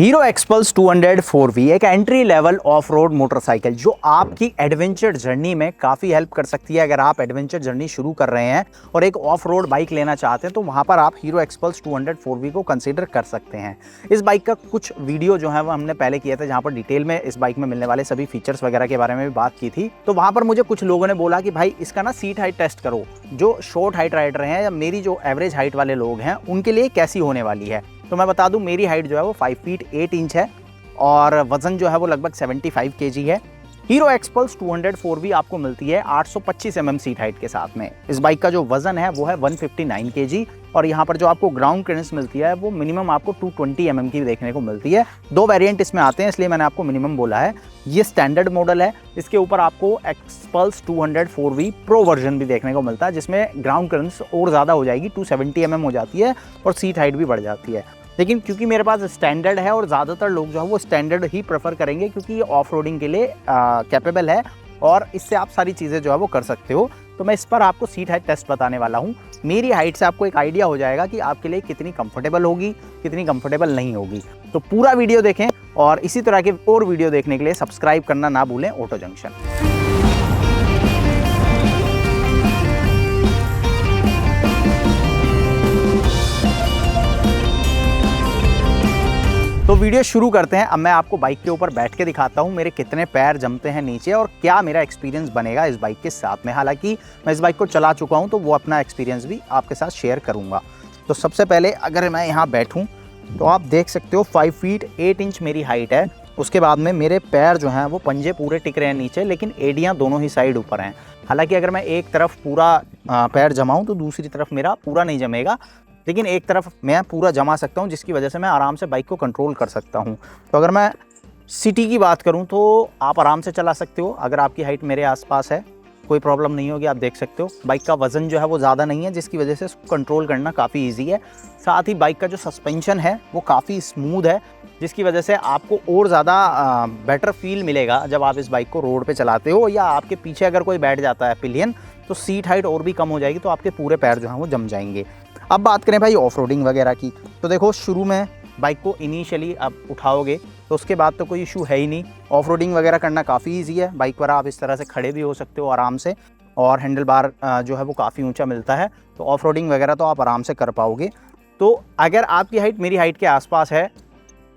Hero XPulse 200 4V एक entry level of road motorcycle जो आपकी एडवेंचर जर्नी में काफ़ी हेल्प कर सकती है। अगर आप एडवेंचर जर्नी शुरू कर रहे हैं और एक ऑफ रोड बाइक लेना चाहते हैं तो वहाँ पर आप हीरो एक्सपल्स 200 4V को कंसीडर कर सकते हैं। इस बाइक का कुछ वीडियो जो है वो हमने पहले किया था, जहाँ पर डिटेल में इस बाइक में मिलने वाले सभी फीचर्स वगैरह के बारे में भी बात की थी। तो वहाँ पर मुझे कुछ लोगों ने बोला कि भाई इसका ना सीट हाइट टेस्ट करो, जो शॉर्ट हाइट राइडर हैं या मेरी जो एवरेज हाइट वाले लोग हैं उनके लिए कैसी होने वाली है। तो मैं बता दूं, मेरी हाइट जो है वो 5 फीट 8 इंच है और वजन जो है वो लगभग 75 kg है। हीरो एक्सपल्स 200 4V आपको मिलती है 825 mm सीट हाइट के साथ में। इस बाइक का जो वजन है वो है 159 kg और यहाँ पर जो आपको ग्राउंड क्लियरेंस मिलती है वो मिनिमम आपको 220 mm की देखने को मिलती है। दो वेरिएंट इसमें आते हैं, इसलिए मैंने आपको मिनिमम बोला है। ये स्टैंडर्ड मॉडल है। इसके ऊपर आपको एक्सपल्स 200 4V प्रो वर्जन भी देखने को मिलता है, जिसमें ग्राउंड क्लियरेंस और ज़्यादा हो जाएगी, 270 mm हो जाती है और सीट हाइट भी बढ़ जाती है। लेकिन क्योंकि मेरे पास स्टैंडर्ड है और ज़्यादातर लोग जो है वो स्टैंडर्ड ही प्रेफर करेंगे, क्योंकि ये ऑफ रोडिंग के लिए कैपेबल है और इससे आप सारी चीज़ें जो है वो कर सकते हो। तो मैं इस पर आपको सीट हाइट टेस्ट बताने वाला हूँ। मेरी हाइट से आपको एक आइडिया हो जाएगा कि आपके लिए कितनी कंफर्टेबल होगी, कितनी कंफर्टेबल नहीं होगी। तो पूरा वीडियो देखें और इसी तरह के और वीडियो देखने के लिए सब्सक्राइब करना ना भूलें ऑटो जंक्शन। तो वीडियो शुरू करते हैं। अब मैं आपको बाइक के ऊपर बैठ के दिखाता हूँ मेरे कितने पैर जमते हैं नीचे और क्या मेरा एक्सपीरियंस बनेगा इस बाइक के साथ में। हालांकि मैं इस बाइक को चला चुका हूँ तो वो अपना एक्सपीरियंस भी आपके साथ शेयर करूँगा। तो सबसे पहले अगर मैं यहाँ बैठूँ तो आप देख सकते हो 5 फीट 8 इंच मेरी हाइट है। उसके बाद में मेरे पैर जो हैं वो पंजे पूरे टिक रहे हैं नीचे, लेकिन एड़ियाँ दोनों ही साइड ऊपर हैं। हालांकि अगर मैं एक तरफ पूरा पैर जमाऊँ तो दूसरी तरफ मेरा पूरा नहीं जमेगा, लेकिन एक तरफ मैं पूरा जमा सकता हूं, जिसकी वजह से मैं आराम से बाइक को कंट्रोल कर सकता हूं। तो अगर मैं सिटी की बात करूं तो आप आराम से चला सकते हो। अगर आपकी हाइट मेरे आसपास है कोई प्रॉब्लम नहीं होगी। आप देख सकते हो बाइक का वज़न जो है वो ज़्यादा नहीं है, जिसकी वजह से इसको कंट्रोल करना काफ़ी ईजी है। साथ ही बाइक का जो सस्पेंशन है वो काफ़ी स्मूथ है, जिसकी वजह से आपको और ज़्यादा बेटर फील मिलेगा जब आप इस बाइक को रोड पे चलाते हो। या आपके पीछे अगर कोई बैठ जाता है पिलियन, तो सीट हाइट और भी कम हो जाएगी, तो आपके पूरे पैर जो हैं वो जम जाएंगे। अब बात करें भाई ऑफ रोडिंग वगैरह की, तो देखो शुरू में बाइक को इनिशियली आप उठाओगे तो उसके बाद तो कोई इशू है ही नहीं। ऑफ रोडिंग वगैरह करना काफ़ी इजी है। बाइक पर आप इस तरह से खड़े भी हो सकते हो आराम से, और हैंडल बार जो है वो काफ़ी ऊंचा मिलता है, तो ऑफ रोडिंग वगैरह तो आप आराम से कर पाओगे। तो अगर आपकी हाइट मेरी हाइट के आसपास है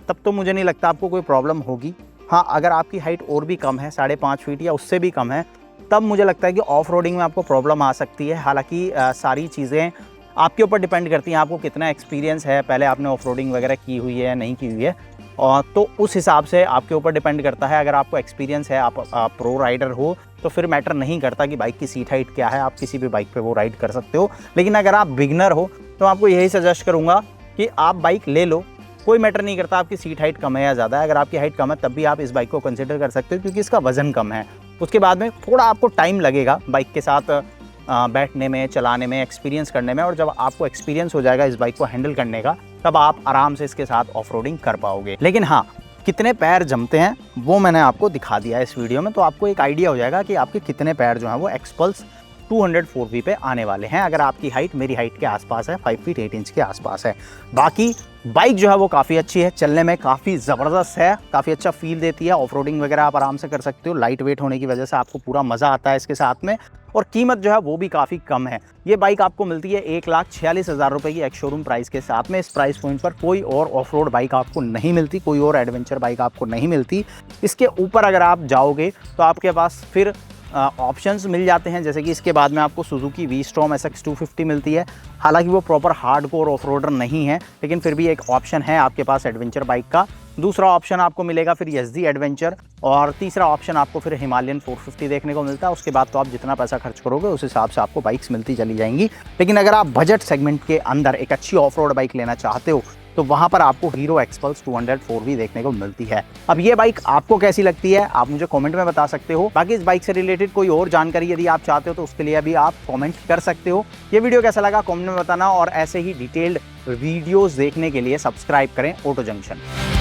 तब तो मुझे नहीं लगता आपको कोई प्रॉब्लम होगी। हाँ, अगर आपकी हाइट और भी कम है, 5.5 फीट या उससे भी कम है, तब मुझे लगता है कि ऑफ रोडिंग में आपको प्रॉब्लम आ सकती है। हालाँकि सारी चीज़ें आपके ऊपर डिपेंड करती हैं, आपको कितना एक्सपीरियंस है, पहले आपने ऑफ रोडिंग वगैरह की हुई है या नहीं की हुई है, और तो उस हिसाब से आपके ऊपर डिपेंड करता है। अगर आपको एक्सपीरियंस है, आप प्रो राइडर हो, तो फिर मैटर नहीं करता कि बाइक की सीट हाइट क्या है, आप किसी भी बाइक पे वो राइड कर सकते हो। लेकिन अगर आप बिगनर हो तो आपको यही सजेस्ट करूँगा कि आप बाइक ले लो, कोई मैटर नहीं करता आपकी सीट हाइट कम है या ज़्यादा है। अगर आपकी हाइट कम है तब भी आप इस बाइक को कंसिडर कर सकते हो, क्योंकि इसका वज़न कम है। उसके बाद में थोड़ा आपको टाइम लगेगा बाइक के साथ बैठने में, चलाने में, एक्सपीरियंस करने में, और जब आपको एक्सपीरियंस हो जाएगा इस बाइक को हैंडल करने का, तब आप आराम से इसके साथ ऑफ रोडिंग कर पाओगे। लेकिन हाँ, कितने पैर जमते हैं वो मैंने आपको दिखा दिया है इस वीडियो में, तो आपको एक आइडिया हो जाएगा कि आपके कितने पैर जो हैं वो एक्सपल्स 200 4V पे आने वाले हैं, अगर आपकी हाइट मेरी हाइट के आसपास है, 5 फीट 8 इंच के आसपास है। बाकी बाइक जो है वो काफ़ी अच्छी है, चलने में काफ़ी ज़बरदस्त है, काफ़ी अच्छा फील देती है। ऑफ रोडिंग वगैरह आप आराम से कर सकते हो। लाइट वेट होने की वजह से आपको पूरा मज़ा आता है इसके साथ में, और कीमत जो है वो भी काफ़ी कम है। ये बाइक आपको मिलती है 1,46,000 रुपये की एक्स शोरूम प्राइस के साथ में। इस प्राइस पॉइंट पर कोई और ऑफ रोड बाइक आपको नहीं मिलती, कोई और एडवेंचर बाइक आपको नहीं मिलती। इसके ऊपर अगर आप जाओगे तो आपके पास फिर ऑप्शंस मिल जाते हैं, जैसे कि इसके बाद में आपको सुजुकी वी-स्टॉर्म SX 250 मिलती है। हालांकि वो प्रॉपर हार्डकोर ऑफ रोडर नहीं है, लेकिन फिर भी एक ऑप्शन है आपके पास एडवेंचर बाइक का। दूसरा ऑप्शन आपको मिलेगा फिर YZD एडवेंचर, और तीसरा ऑप्शन आपको फिर हिमालयन 450 देखने को मिलता है। उसके बाद तो आप जितना पैसा खर्च करोगे उस हिसाब से आपको बाइक्स मिलती चली जाएंगी। लेकिन अगर आप बजट सेगमेंट के अंदर एक अच्छी ऑफ रोड बाइक लेना चाहते हो तो वहाँ पर आपको हीरो एक्सपल्स 200 4V देखने को मिलती है। अब ये बाइक आपको कैसी लगती है आप मुझे कमेंट में बता सकते हो। बाकी इस बाइक से रिलेटेड कोई और जानकारी यदि आप चाहते हो तो उसके लिए भी आप कमेंट कर सकते हो। ये वीडियो कैसा लगा कमेंट में बताना, और ऐसे ही डिटेल्ड वीडियोस देखने के लिए सब्सक्राइब करें ऑटो जंक्शन।